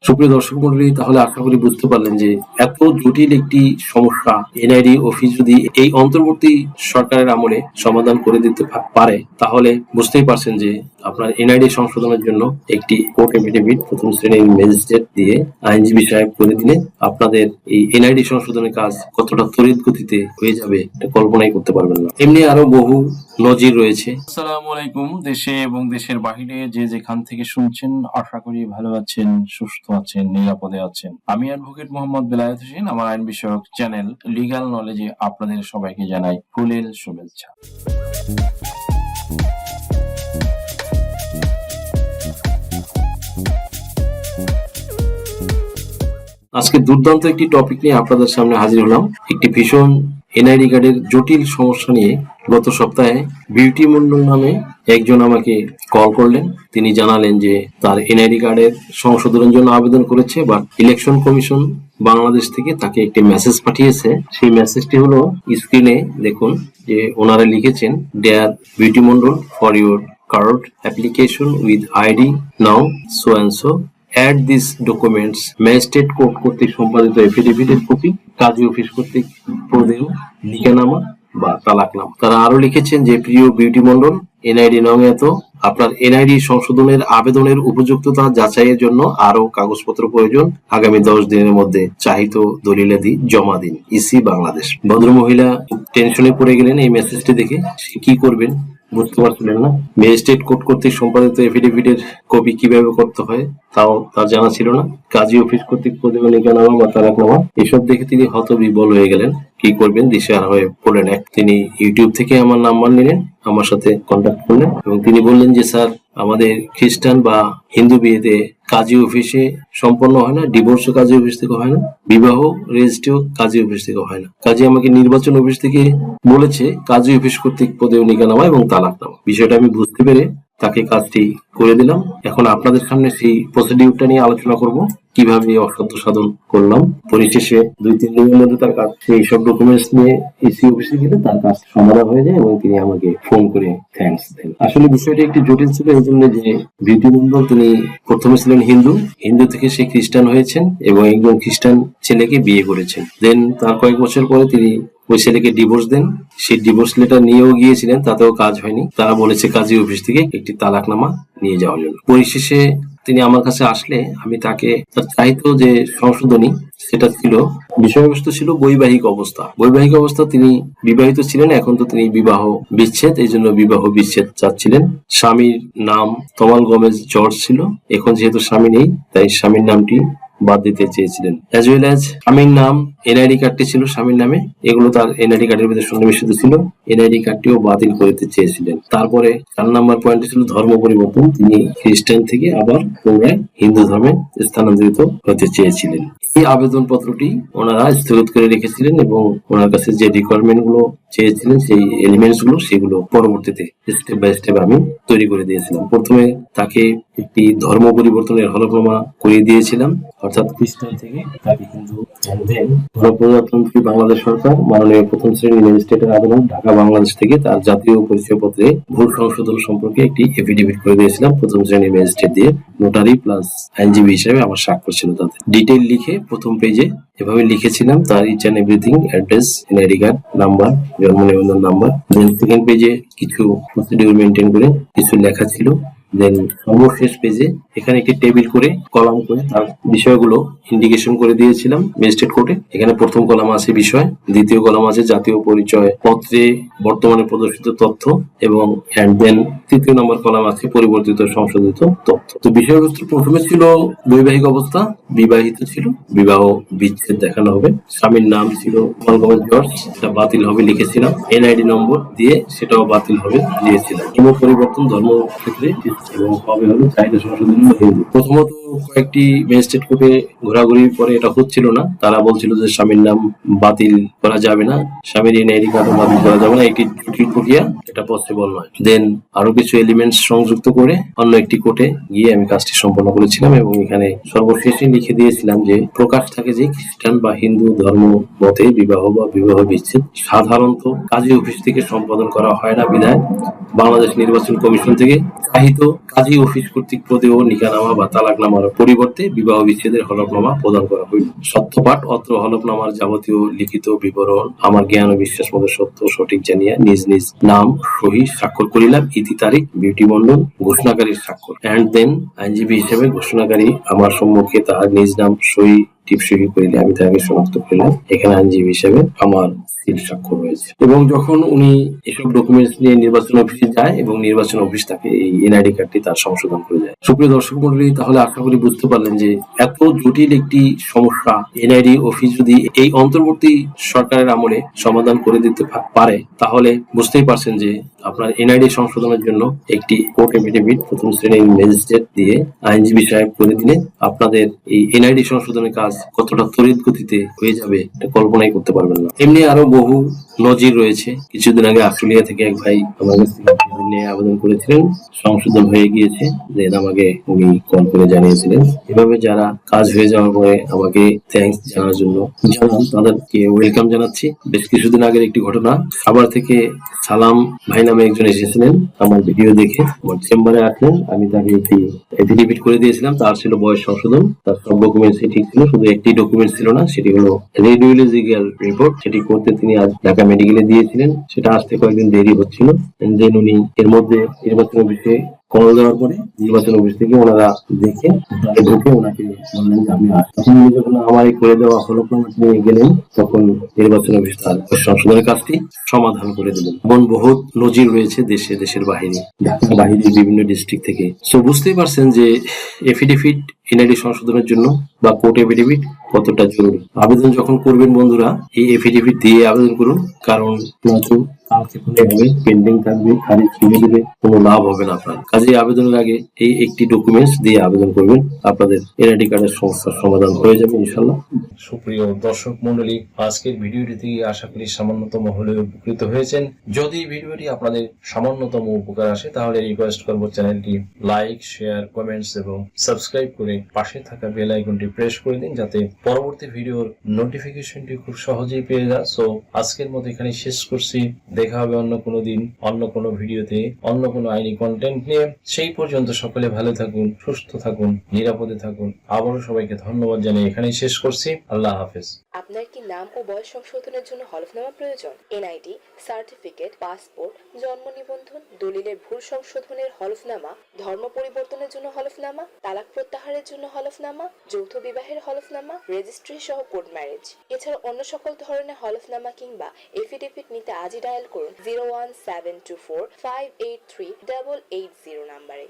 সুপ্রিয় দর্শক মন্ডলী, তাহলে আশা করি বুঝতে পারলেন যে এত জটিল একটি সমস্যা এনআইডি অফিস যদি এই অন্তর্বর্তী সরকারের আমলে সমাধান করে দিতে পারে, তাহলে বুঝতেই পারছেন যে আপনার এনআইডি সংশোধনের জন্য একটি কোর্ট এফিডেভিট প্রথম শ্রেণীর ম্যাজিস্ট্রেট দিয়ে আইনজীবী সাহেব করে দিলে আপনাদের এই এনআইডি সংশোধনের কাজ কতটা তড়িৎ গতিতে হয়ে যাবে এটা কল্পনাই করতে পারবেন না। এমনি আরো বহু নজির রয়েছে। আসসালামু আলাইকুম। দেশে এবং দেশের বাহিরে যে যেখান থেকে শুনছেন, আশা করি ভালো আছেন, সুস্থ আছেন, নিরাপদে আছেন। আমি অ্যাডভোকেট মোহাম্মদ বেলায়েত হোসেন। আমার আইন বিষয়ক চ্যানেল লিগ্যাল নলেজে আপনাদের সবাইকে জানাই ফুলেল শুভেচ্ছা। আজকে দুর্দান্ত একটি টপিক নিয়ে আপনাদের সামনে হাজির হলাম। একটি ভীষণ এনআইডি কার্ডের জটিল সমস্যা নিয়ে গত সপ্তাহে বিউটি মন্ডল নামে একজন আমাকে কল করলেন। তিনি জানালেন যে তার এনআইডি কার্ডের সংশোধনের জন্য আবেদন করেছে, বাট ইলেকশন কমিশন বাংলাদেশ থেকে তাকে একটি মেসেজ পাঠিয়েছে। সেই মেসেজটি হলো স্ক্রিনে দেখুন, যে ওনারা লিখেছেন, dear Beauty Mondal, for your card application with ID now so and so add these documents magistrate court কর্তৃক সম্পাদিত এফিডেভিটের কপি, কাজী অফিস কর্তৃক প্রদেয় লিখিতনামা বা তালাকনামা। তারা আরো লিখেছেন যে, প্রিয় বিউটি মন্ডল, এনআইডি নং এত আপনার এনআইডি সংশোধনের আবেদনের উপযুক্ততা যাচাইয়ের জন্য আরো কাগজপত্র প্রয়োজন। আগামী 10 দিনের মধ্যে চাহিত দলিলাদি জমা দিন, ইসি বাংলাদেশ। ভদ্রমহিলা টেনশনে পড়ে গেলেন এই মেসেজটি দেখে। সে কি করবেন বুঝতে পারছিলেন না। ম্যাজিস্ট্রেট কোর্ট কর্তৃক সম্পাদিত এফিডেভিটের কপি কিভাবে করতে হয় তাও তার জানা ছিল না। কাজী অফিস কর্তৃক প্রদেয় লিখিতনামা বা তালাকনামা, এসব দেখে তিনি হতবিহ্বল হয়ে গেলেন। কি করবেন দিশেহারা হয়ে পড়লেন। তিনি ইউটিউব থেকে আমার নাম্বার নিলেন, আমার সাথে কন্ট্যাক্ট করলেন এবং তিনি বললেন যে, স্যার, আমাদের খ্রিস্টান বা হিন্দু বিয়েতে কাজী অফিসে সম্পন্ন হয় না, ডিভোর্সও কাজী অফিস থেকে হয় না, বিবাহ রেজিস্ট্রিও কাজী অফিস থেকে হয় না। কাজী আমাকে নির্বাচন অফিস থেকে বলেছে কাজী অফিস কর্তৃক প্রদেয় লিখিতনামা এবং তালাকনামা। বিষয়টা আমি বুঝতে পেরে তাকে কাজটি করে দিলাম। এখন আপনাদের সামনে সেই প্রসিডিউরটা নিয়ে আলোচনা করব, কিভাবে অসত্য সাধন করলাম। পরিশেষে 2-3 দিনের মধ্যে তার কাজ, সেই সব ডকুমেন্টস নিয়ে ইসি অফিসে গেলে তার কাজ সমাধান হয়ে যায় এবং তিনি আমাকে ফোন করে থ্যাঙ্কস দেন। আসলে বিষয়টা একটি জটিল ছিল এই জন্য যে বিউটি মন্ডল তিনি প্রথমে ছিলেন হিন্দু থেকে সে খ্রিস্টান হয়েছেন এবং একজন খ্রিস্টান ছেলেকে বিয়ে করেছেন। দেন তার কয়েক বছর পরে তিনি ওই ছেলেকে ডিভোর্স দেন। সেই ডিভোর্স লেটার নিয়েও গিয়েছিলেন, তাতেও কাজ হয়নি। তারা বলেছে কাজী অফিস থেকে একটি তালাকনামা নিয়ে যাওয়ার জন্য। পরিশেষে তিনি আমার কাছে আসলে আমি তাকে তার চাইত যে সংশোধনী, সেটা ছিল, বিষয়বস্তু ছিল বৈবাহিক অবস্থা। বৈবাহিক অবস্থা তিনি বিবাহিত ছিলেন, এখন তো তিনি বিবাহ বিচ্ছেদ, এই জন্য বিবাহ বিচ্ছেদ চাচ্ছিলেন। স্বামীর নাম তমাল গোমেজ জর্জ ছিল। এখন যেহেতু স্বামী নেই, তাই স্বামীর নামটি বাদ দিতে চেয়েছিলেন। অ্যাজ ওয়েল অ্যাজ স্বামীর নাম, এনআইডি কার্ডটি ছিল স্বামীর নামে, এগুলো তার এনআইডি কার্ডের ভিতরে সন্নিবেশিত ছিল। এনআইডি কার্ডটিও বাতিল করতে চেয়েছিলেন। তারপরে 4 নম্বর পয়েন্টে ছিল ধর্ম পরিবর্তন। তিনি খ্রিস্টান থেকে আবার পুনরায় হিন্দু ধর্মে স্থানান্তরিত হতে চেয়েছিলেন। এই আবেদন পত্রটি ওনারা স্থগিত করে রেখেছিলেন এবং ওনার কাছে যে রিকোয়ারমেন্ট গুলো চেয়েছিলেন, সেই এলিমেন্টস গুলো, সেগুলো পরবর্তীতে স্টেপ বাই স্টেপ আমি তৈরি করে দিয়েছিলাম। প্রথমে তাকে একটি ধর্ম পরিবর্তনের হলফনামা করিয়ে দিয়েছিলাম, অর্থাৎ খ্রিস্টান থেকে তাকে হিন্দু। গণপ্রজাতন্ত্রী বাংলাদেশ সরকার মাননীয় প্রথম শ্রেণীর ম্যাজিস্ট্রেটের আদালত ঢাকা বাংলাদেশ থেকে তার জাতীয় পরিচয়পত্রে ভুল সংশোধন সম্পর্কে একটি এফিডেভিট করে দিয়েছিলাম প্রথম শ্রেণীর ম্যাজিস্ট্রেট দিয়ে। নোটারি প্লাস আইনজীবী হিসেবে আমার স্বাক্ষর ছিল তাতে। ডিটেইল লিখে প্রথম পেজে এভাবে লিখেছিলাম তার each and everything, address, NID card number, জন্ম নিবন্ধন নাম্বার। দেন সেকেন্ড পেজে কিছু প্রসিডিউর মেনটেন করে কিছু লেখা ছিল। দেন সর্বশেষ পেজে এখানে একটি টেবিল করে কলাম করে তার বিষয়গুলো ইন্ডিকেশন করে দিয়েছিলাম ম্যাজিস্ট্রেট কোর্টে। এখানে প্রথম কলাম আছে বিষয়, দ্বিতীয় কলাম আছে জাতীয় পরিচয় পত্রে বর্তমানে প্রদর্শিত তথ্য এবং দেন তৃতীয় নম্বর কলাম আছে পরিবর্তিত সংশোধিত তথ্য। তো বিষয়বস্তু প্রথমে ছিল বৈবাহিক অবস্থা, বিবাহিত ছিল, বিবাহ বিচ্ছেদ দেখানো হবে। স্বামীর নাম ছিল মালগঞ্জ জর্জ, সেটা বাতিল হবে লিখেছিলাম। এনআইডি নম্বর দিয়ে সেটাও বাতিল হবে দিয়েছিলাম। ধর্ম পরিবর্তন ধর্ম ক্ষেত্রে এবং হবে হলো চাহিদা সংশোধনী হিন্দু। প্রথমত কয়েকটি ম্যাজিস্ট্রেট কোর্টে ঘোরাঘুরির পরে এটা হচ্ছিল না। তারা বলছিল যে স্বামীর নাম বাতিল করা যাবে না, স্বামীর এনআইডি কার্ড বাতিল করা যাবে না, একটি জটিল প্রক্রিয়া, এটা পসিবল নয়। দেন আরো কিছু এলিমেন্টস সংযুক্ত করে অন্য একটি কোর্টে গিয়ে আমি কাজটি সম্পন্ন করেছিলাম এবং এখানে সর্বশেষে লিখে দিয়েছিলাম যে প্রকাশ থাকে যে খ্রিস্টান বা হিন্দু ধর্ম মতে বিবাহ বা বিবাহ বিচ্ছেদ সাধারণত কাজী অফিস থেকে সম্পাদন করা হয় না বিধায় বাংলাদেশ নির্বাচন কমিশন থেকে চাহিত কাজী অফিস কর্তৃক প্রদেয় লিখিতনামা বা তালাকনামার হওয়ার পরিবর্তে বিবাহ বিচ্ছেদের হলফনামা প্রদান করা হইল। সত্যপাঠ অত্র হলফনামার যাবতীয় লিখিত বিবরণ আমার জ্ঞান ও বিশ্বাস মতো সত্য সঠিক জানিয়া নিজ নিজ নাম সহি স্বাক্ষর করিলাম। ইতি তারিখ বিউটি মন্ডল, ঘোষণাকারীর স্বাক্ষর। অ্যান্ড দেন আইনজীবী হিসেবে ঘোষণাকারী আমার সম্মুখে তাহার নিজ নাম সহি টিপসই করিলে আমি তাকে শনাক্ত করলাম। এখানে আইনজীবী হিসেবে আমার সিল স্বাক্ষর রয়েছে। এবং যখন উনি এসব ডকুমেন্টস নিয়ে নির্বাচন অফিসে যায় এবং নির্বাচন অফিস তাকে এই এনআইডি কার্ডটি তার সংশোধন করে যায়। সুপ্রিয় দর্শক মন্ডলী, তাহলে আশা করি বুঝতে পারলেন যে এত জটিল একটি সমস্যা এনআইডি অফিস যদি এই অন্তর্বর্তী সরকারের আমলে সমাধান করে দিতে পারে, তাহলে বুঝতেই পারছেন যে আপনার এনআইডি সংশোধনের জন্য একটি কোর্ট এফিডেভিট প্রথম শ্রেণীর ম্যাজিস্ট্রেট দিয়ে আইনজীবী সাহেব করে দিলে আপনাদের এই এনআইডি সংশোধনের কাজ কতটা তড়িৎ গতিতে হয়ে যাবে এটা কল্পনাই করতে পারবেন না। এমনি আরো বহু নজির রয়েছে। কিছুদিন আগে অস্ট্রেলিয়া থেকে এক ভাই আমার কাছ থেকে নিয়ে আবেদন করেছিলেন, সংশোধন হয়ে গিয়েছে, দেন আমাকে উনি কল করে জানিয়েছিলেন। এভাবে যারা কাজ হয়ে যাওয়ার পরে আমাকে থ্যাঙ্কস জানার জন্য তাদেরকে ওয়েলকাম জানাচ্ছি। বেশ কিছুদিন আগের একটি ঘটনা, সাভার থেকে সালাম ভাই নামে একজন এসেছিলেন আমার ভিডিও দেখে আমার চেম্বারে আসলেন। আমি তাকে একটি এফিডেভিট করে দিয়েছিলাম, তার ছিল বয়স সংশোধন, তার সব ডকুমেন্টস ঠিক ছিল, শুধু একটি ডকুমেন্ট ছিল না, সেটি হলো রেডিওলজিক্যাল রিপোর্ট। সেটি করতে তিনি আজ ঢাকা মেডিকেলে দিয়েছিলেন, সেটা আসতে কয়েকদিন দেরি হচ্ছিল। দেন উনি এর মধ্যে নির্বাচন অফিসে কল দেওয়ার পরে নির্বাচন অফিস থেকে ওনারা দেখে ঢুকে ওনাকে বললেন যে আমি আস। তখন উনি যখন আমার এই করে দেওয়া হলফনামাটি নিয়ে গেলেন, তখন নির্বাচন অফিস তার সংশোধনের কাজটি সমাধান করে দিলেন। এমন বহুত নজির রয়েছে দেশে, দেশের বাহিরে, ঢাকার বাহিরে বিভিন্ন ডিস্ট্রিক্ট থেকে। সো বুঝতেই পারছেন যে এফিডেভিট এনআইডি সংশোধনের জন্য বা কোর্ট এফিডেভিট কতটা জরুরি। আবেদন যখন করবেন বন্ধুরা, এই এফিডেভিট দিয়ে আবেদন করুন, কারণ নয়তো কালকে হবে পেন্ডিং থাকবে, খারিজ করে দিবে, কোনো লাভ হবে না আপনার। কাজেই আবেদনের আগে এই একটি ডকুমেন্টস দিয়ে আবেদন করবেন, আপনাদের এনআইডি কার্ডের সমস্যার সমাধান হয়ে যাবে ইনশাল্লাহ। সুপ্রিয় দর্শক মন্ডলী, আজকের ভিডিওটি থেকে আশা করি সামান্যতম হলেও উপকৃত হয়েছেন। যদি ভিডিওটি আপনাদের সামান্যতম উপকার আসে তাহলে রিকোয়েস্ট করবো চ্যানেলটি লাইক, শেয়ার, কমেন্টস এবং সাবস্ক্রাইব করে পাশে থাকা বেল আইকনটি প্রেস করে দিন, যাতে পরবর্তী ভিডিওর নোটিফিকেশনটি খুব সহজেই পেয়ে যায়। সো আজকের মতো এখানে শেষ করছি। দেখা হবে অন্য কোনো দিন, অন্য কোনো ভিডিওতে, অন্য কোনো আইনি কন্টেন্ট নিয়ে। সেই পর্যন্ত সকলে ভালো থাকুন, সুস্থ থাকুন, নিরাপদে থাকুন। আবারও সবাইকে ধন্যবাদ জানিয়ে এখানেই শেষ করছি। আল্লাহ হাফেজ। আপনার কি নাম ও বয়স সংশোধনের জন্য হলফনামা প্রয়োজন? এনআইডি, সার্টিফিকেট, পাসপোর্ট, জন্ম নিবন্ধন, দলিলের ভুল সংশোধনের হলফনামা, ধর্ম পরিবর্তনের জন্য হলফনামা, তালাক প্রত্যাহারের জন্য হলফনামা, যৌথ বিবাহের হলফনামা, রেজিস্ট্রি সহ কোর্ট ম্যারেজ, এছাড়া অন্য সকল ধরনের হলফনামা কিংবা এফিডেভিট নিতে আজই ডায়াল করুন 01724 583 880 নম্বরে।